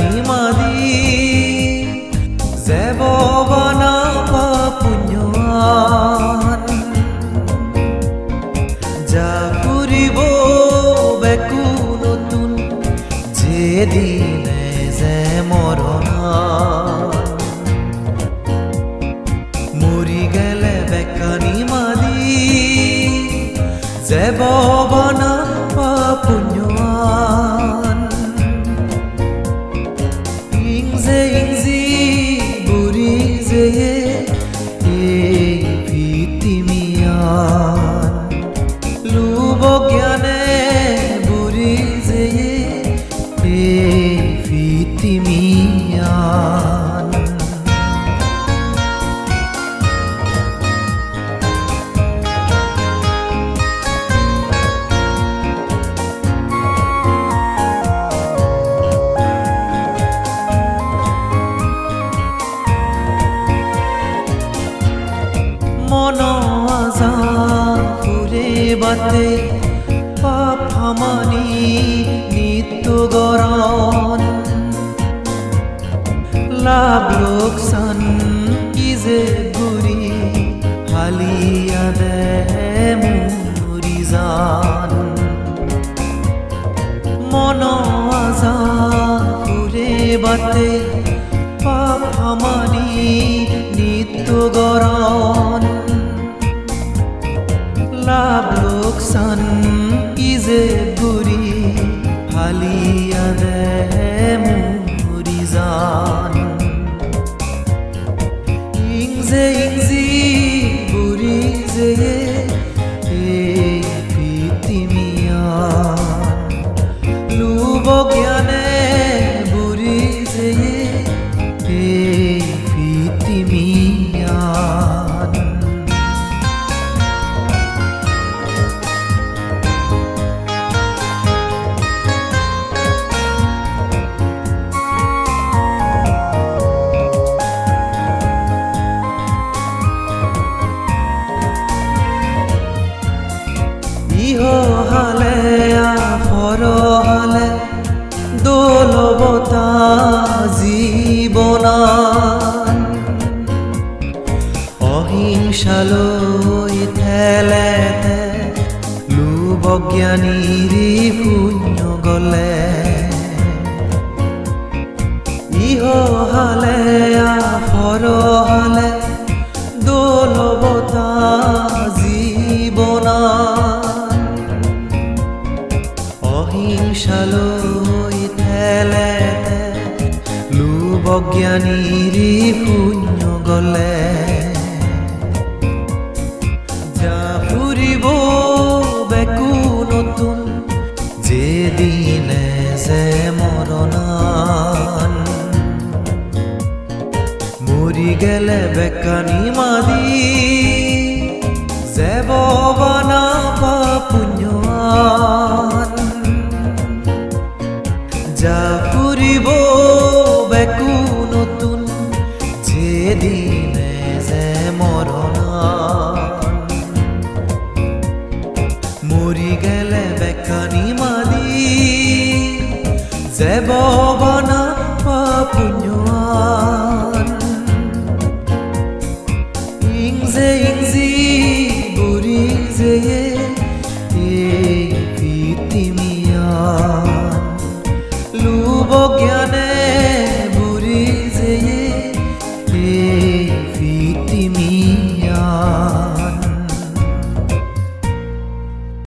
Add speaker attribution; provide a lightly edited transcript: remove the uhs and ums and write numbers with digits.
Speaker 1: bekani madi zebobana papunyoan japuribo bekunotun jedine je moronan mori gele bekani madi zebobana papunyoan ingzi buri je pitimian lubogyane buri je pitimian mono azan pure bate paphamani nitto goron lab loksan kize guri haliya de murizan mono azan pure bate paphamani nitto goron lab loksan kize guri haliya de murizan ingzi buri je pitimian lubogyane buri je pitimian iho hale aforo hale dolobota jibonan অহিংসালৈ ঠেলেতে লুবজ্ঞানীৰি শূন্য গলে ইহ হালে আফৰ হালে দোলবতা জীৱনান অহিংসালৈ ঠেলেতে লুবজ্ঞানীৰি শূন্য গলে japuribo bekunotun jedine je moronan mori gele bekani madi zebobana papunyoan japuribo bekunotun jedine je moronan mori gele bekani madi zebobana papunyoan ingzi